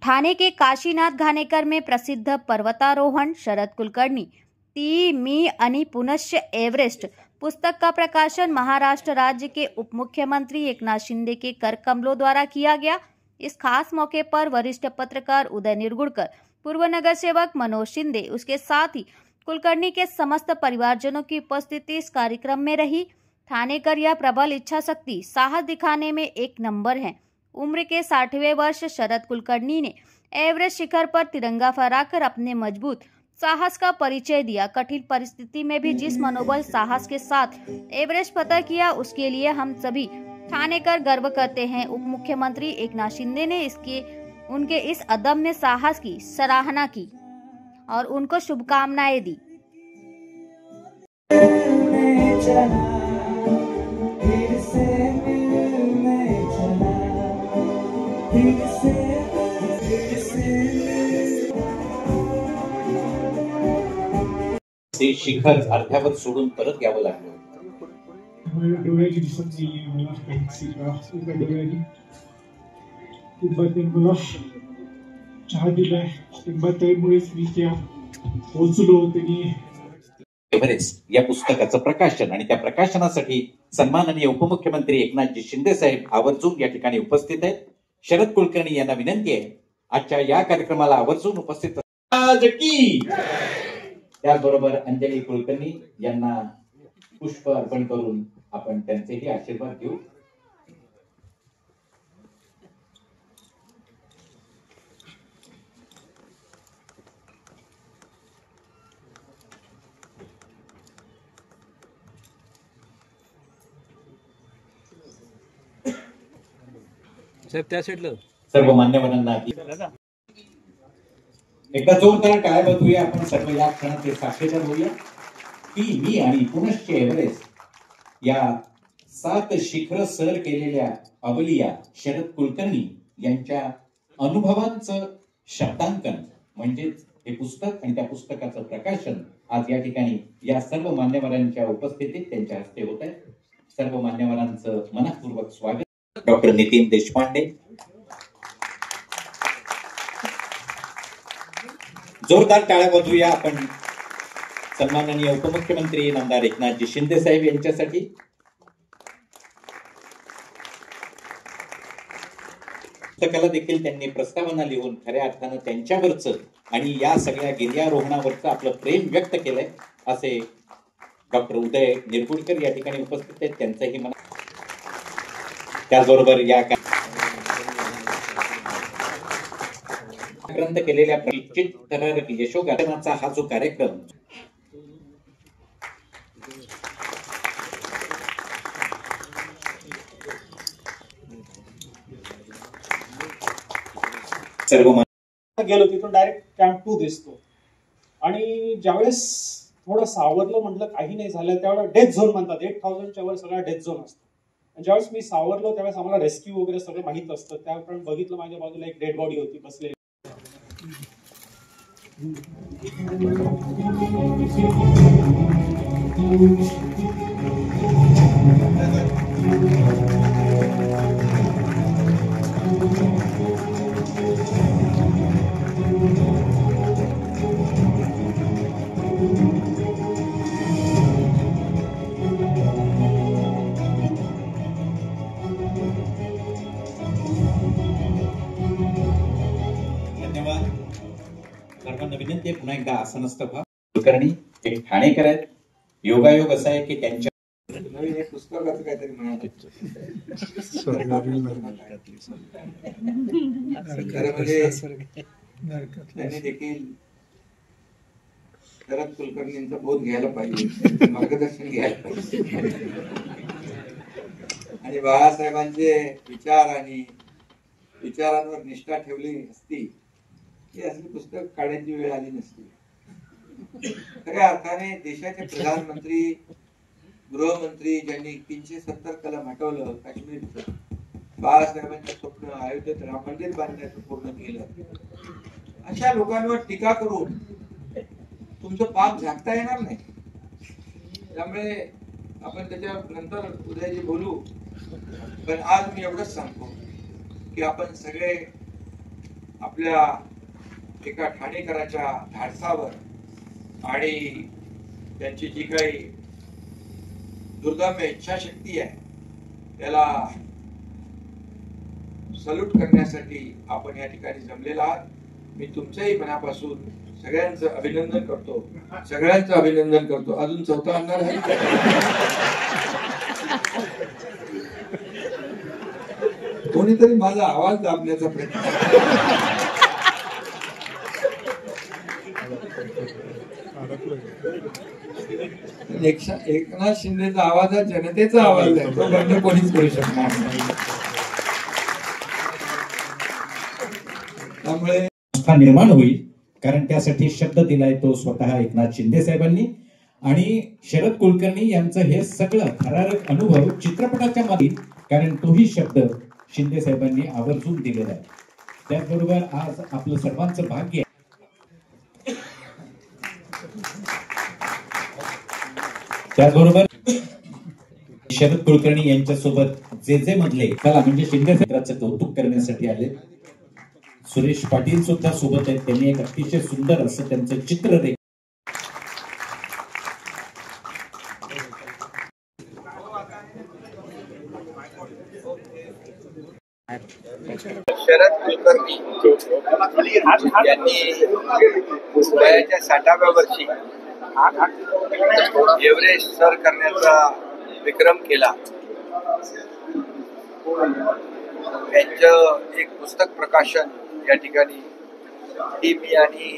ठाणे के काशीनाथ घाणेकर में प्रसिद्ध पर्वतारोहण शरद कुलकर्णी ती मी आणि पुनश्च एवरेस्ट पुस्तक का प्रकाशन महाराष्ट्र राज्य के उप मुख्यमंत्री एकनाथ शिंदे के कर कमलों द्वारा किया गया। इस खास मौके पर वरिष्ठ पत्रकार उदय निरगुड़कर, पूर्व नगर सेवक मनोज शिंदे, उसके साथ ही कुलकर्णी के समस्त परिवारजनों की उपस्थिति इस कार्यक्रम में रही। ठाणेकर यह प्रबल इच्छा शक्ति, साहस दिखाने में एक नंबर है। उम्र के 60वें वर्ष शरद कुलकर्णी ने एवरेस्ट शिखर पर तिरंगा फहराकर अपने मजबूत साहस का परिचय दिया। कठिन परिस्थिति में भी जिस मनोबल साहस के साथ एवरेस्ट फतह किया, उसके लिए हम सभी ठाणेकर गर्व करते हैं। उप मुख्यमंत्री एकनाथ शिंदे ने उनके इस अदम्य साहस की सराहना की और उनको शुभकामनाएं दी। ते शिखर अर्ध्यावर सोडून परत यावं लागलं। डोळ्याची दिसत नाहीये मला डोळ्याची मला चहा दिलाय त्यामुळेच मी त्या पोहोचलो त्यांनी। एव्हरेस्ट या पुस्तकाचं प्रकाशन आणि त्या प्रकाशनासाठी सन्माननीय उपमुख्यमंत्री एकनाथजी शिंदे साहेब आवर्जून या ठिकाणी उपस्थित आहेत। शरद कुलकर्णी यांना विनंती आहे आजच्या या कार्यक्रमाला आवर्जून उपस्थित त्याचबरोबर अंजली कुलकर्णी यांना पुष्प अर्पण करून आपण त्यांचेही आशीर्वाद घेऊ। साहेब त्या साईडला सर्व मान्यवरांना एकदा जोरदार टाळ्या बजवूया। आपण सर्व या क्षणाचे साक्षीदार होऊया की मी आणि पुनश्च एव्हरेस्ट या 7 शिखर सर केलेल्या अवलिया शरद कुलकर्णी यांच्या अनुभवांचं शब्दांकन म्हणजेच हे पुस्तक आणि त्या पुस्तकाचं प्रकाशन आज या ठिकाणी या सर्व मान्यवरांच्या उपस्थितीत त्यांच्या हस्ते होत आहे। सर्व मान्यवरांचं मनपूर्वक स्वागत। डॉक्टर नितीन देशपांडे, जोरदार टाळ्या वाजवूया आपण सन्माननीय उपमुख्यमंत्री नामदार एकनाथजी शिंदे साहेब यांच्यासाठी। पुस्तकाला देखील त्यांनी प्रस्तावना लिहून खऱ्या अर्थानं त्यांच्यावरचं आणि या सगळ्या गिर्यारोहणावरचं आपलं प्रेम व्यक्त केलंय असे डॉक्टर उदय निरगुडकर या ठिकाणी उपस्थित आहेत, त्यांचंही मन। त्याचबरोबर या ग्रंथ केलेल्या चित्तथरारक यशोगाथाचा हा जो कार्यक्रम सर्व गेलो तिथून डायरेक्ट कॅम्प 2 दिसतो आणि ज्यावेळेस थोडं सावरलं म्हटलं काही नाही झालं त्यावेळेला डेथ झोन म्हणतात। 8000च्या वर सगळा डेथ झोन असतो। ज्यावेळेस मी सावरलो त्यावेळेस आम्हाला रेस्क्यू वगैरे सगळं माहित असतं। त्याप्रमाणे बघितलं माझ्या बाजूला एक डेड बॉडी होती बसलेली। सर्वांना विनंती आहे पुन्हा एकदा आसनस्थ व्हा। कुलकर्णी एक ठाणेकर आहेत। योगायोग असा आहे की त्यांच्या नवीन एक पुस्तकाचं काहीतरी म्हणाले त्यांनी देखील शरद कुलकर्णींचा बोध घ्यायला पाहिजे, मार्गदर्शन घ्यायला पाहिजे आणि बाळासाहेबांचे विचार आणि विचारांवर निष्ठा ठेवली असती की असली पुस्तक काढण्याची वेळ आली नसती। खऱ्या अर्थाने देशाचे प्रधानमंत्री, गृहमंत्री ज्यांनी 370 कलम हटवलं काश्मीरचं, बाळासाहेबांचं स्वप्न अयोध्येत राम मंदिर बांधण्याचं पूर्ण केलं, अशा लोकांवर टीका करून तुमचं पाप झाकता येणार नाही। त्यामुळे आपण त्याच्या नंतर उद्याची बोलू, पण आज मी एवढंच सांगतो की आपण सगळे आपल्या एका ठाणेकराच्या धाडसावर आणि त्यांची जी काही दुर्दम्य इच्छाशक्ती आहे त्याला सल्यूट करण्यासाठी आपण या ठिकाणी जमलेला आहात. मी तुमच्याही मनापासून सगळ्यांचं अभिनंदन करतो. अजून चौथा आमदार आहे. कोणीतरी माझा आवाज दाबण्याचा प्रयत्न. एकनाथ शिंदेचा आवाज हा जनतेचा आवाज आहे, तो बंद कोणीच करू शकणार नाही. त्यामुळे निर्माण होईल, कारण त्यासाठी शब्द दिलाय तो स्वतः एकनाथ शिंदे साहेबांनी. आणि शरद कुलकर्णी यांचं हे सगळं थरारक अनुभव चित्रपटाच्या मागील, कारण तोही शब्द शिंदे साहेबांनी आवर्जून दिलेला आहे. त्याचबरोबर आज आपलं सर्वांचं भाग्य आहे. त्याचबरोबर शरद कुलकर्णी यांच्यासोबत जे मधले कला म्हणजे शिंदे साहेबांचं कौतुक करण्यासाठी आले. सुरेश पाटील सुद्धा सोबत आहेत. त्यांनी एक अतिशय सुंदर असं त्यांचं चित्र शरद कुलकर्णी यांनी वयाच्या 60व्या वर्षी एव्हरेस्ट सर करण्याचा विक्रम केला. त्यांचं एक पुस्तक प्रकाशन या ठिकाणी ती मी आणि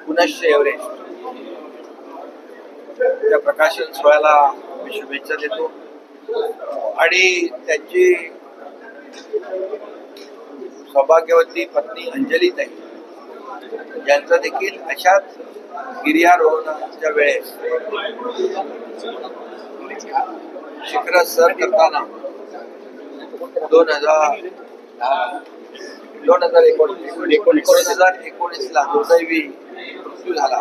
पुनश्च एव्हरेस्ट त्या प्रकाशन सोहळ्याला मी शुभेच्छा देतो. आणि त्यांची सौभाग्यवती पत्नी अंजलीताई यांचं देखील अशाच गिर्यारोहणाच्या वेळेस शिखर सर करताना 2019ला दुर्दैवी मृत्यू झाला.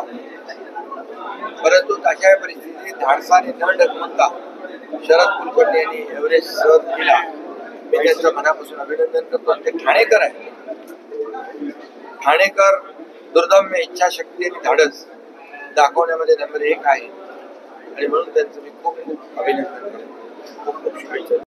परंतु तशा परिस्थितीत धाडसाने न डगमगता शरद कुलकर्णी यांनी एव्हरेस्ट सर केला. मी त्यांचं मनापासून अभिनंदन करतो. ते ठाणेकर आहे. ठाणेकर दुर्दम्य इच्छाशक्ती आणि धाडस दाखवण्यामध्ये नंबर 1 आहे आणि म्हणून त्यांचं मी खूप खूप अभिनंदन करतो. खूप खूप शुभेच्छा.